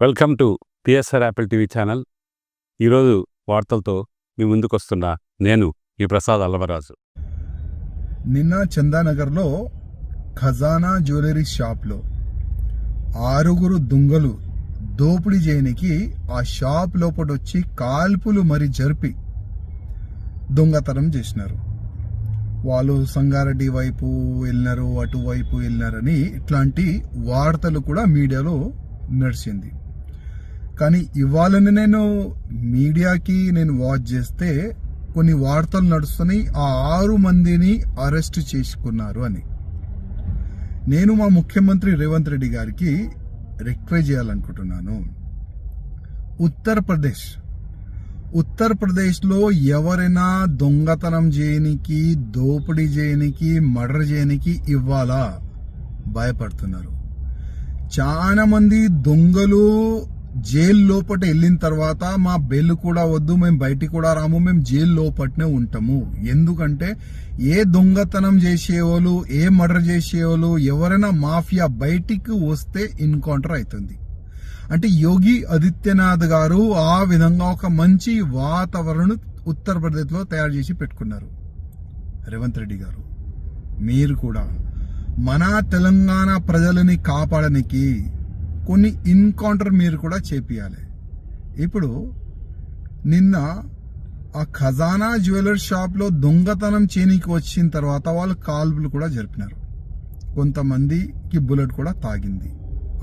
Welcome to PSR Apple TV channel. ఈరోజు వార్తలతో మీ ముందుకొస్తున్న నేను ఈ ప్రసాద్ అల్లవరాజు. నిన్న చందానగర్లో ఖజానా జ్యువెలరీ షాప్లో 6 దొంగలు దోపిడీ చేయనికి ఆ షాప్ లోపటొచ్చి కాల్పులు మరి జరిపి దొంగతనం చేసినారు. వాళ్ళు సంగారెడ్డి వైపు వెళ్ళినారు, అటువైపు వెళ్ళినారని ఇట్లాంటి వార్తలు కూడా మీడియాలో నడిచింది. కానీ ఇవాళని నేను మీడియాకి వాచ్ చేస్తే కొన్ని వార్తలు నడుస్తున్నాయి, ఆ 6 మందిని అరెస్ట్ చేసుకున్నారు అని. నేను మా ముఖ్యమంత్రి రేవంత్ రెడ్డి గారికి రిక్వెస్ట్ చేయాలనుకుంటున్నాను. ఉత్తరప్రదేశ్లో ఎవరైనా దొంగతనం చేయనికి, దోపిడీ చేయనికి, మర్డర్ చేయనికి ఇవ్వాలా భయపడుతున్నారు. చాలా మంది దొంగలు జైలు లోపట వెళ్ళిన తర్వాత మా బెయిల్ కూడా వద్దు, మేము బయటికి కూడా రాము, మేము జైలు లోపటనే ఉంటాము. ఎందుకంటే ఏ దొంగతనం చేసేవాళ్ళు, ఏ మర్డర్ చేసేవాళ్ళు, ఎవరైనా మాఫియా బయటికి వస్తే ఎన్కౌంటర్ అవుతుంది. అంటే యోగి ఆదిత్యనాథ్ గారు ఆ విధంగా ఒక మంచి వాతావరణం ఉత్తరప్రదేశ్లో తయారు చేసి పెట్టుకున్నారు. రేవంత్ రెడ్డి గారు, మీరు కూడా మన తెలంగాణ ప్రజలని కాపాడడానికి కొన్ని ఎన్కౌంటర్ మీరు కూడా చేపియాలి. ఇప్పుడు నిన్న ఆ ఖజానా జ్యువెలరీ షాప్లో దొంగతనం చేయనికి వచ్చిన తర్వాత వాళ్ళు కాల్పులు కూడా జరిపినారు. కొంతమందికి బుల్లెట్ కూడా తాగింది.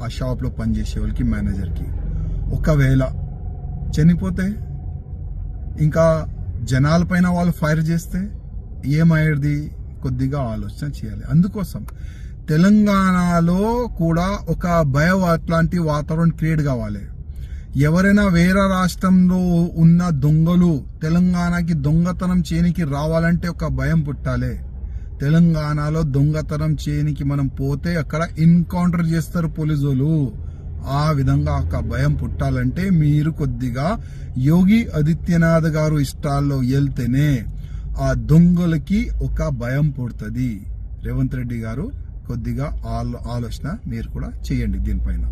ఆ షాప్లో పనిచేసే వాళ్ళకి, మేనేజర్కి. ఒకవేళ చనిపోతే, ఇంకా జనాలపైన వాళ్ళు ఫైర్ చేస్తే ఏమయ్యేది? కొద్దిగా ఆలోచన చేయాలి. అందుకోసం తెలంగాణలో కూడా ఒక భయం అట్లాంటి వాతావరణం క్రియేట్ కావాలి. ఎవరైనా వేరే రాష్ట్రంలో ఉన్న దొంగలు తెలంగాణకి దొంగతనం చేయనికి రావాలంటే ఒక భయం పుట్టాలి. తెలంగాణలో దొంగతనం చేయనికి మనం పోతే అక్కడ ఎన్కౌంటర్ చేస్తారు పోలీసులు. ఆ విధంగా ఒక భయం పుట్టాలంటే మీరు కొద్దిగా యోగి ఆదిత్యనాథ్ గారు ఇష్టాల్లో వెళ్తేనే ఆ దొంగలకి ఒక భయం పుడుతుంది. రేవంత్ రెడ్డి గారు కొద్దిగా ఆలోచన మీరు కూడా చేయండి దీనిపైన.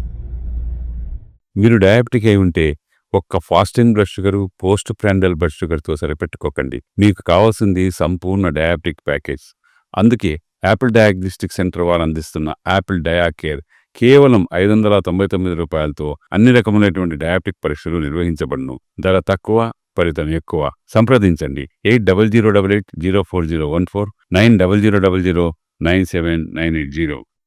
మీరు డయాబెటిక్ అయి ఉంటే ఒక్క fasting blood sugar, post prandial blood షుగర్తో సరిపెట్టుకోకండి. మీకు కావాల్సింది సంపూర్ణ డయాబెటిక్ ప్యాకేజ్. అందుకే యాపిల్ డయాగ్నోస్టిక్ సెంటర్ వారు అందిస్తున్న యాపిల్ డయా కేర్ కేవలం 599 రూపాయలతో అన్ని రకములైనటువంటి డయాబెటిక్ పరీక్షలు నిర్వహించబడును. ధర తక్కువ, ఫలితం ఎక్కువ. సంప్రదించండి 8008804014 900000979880.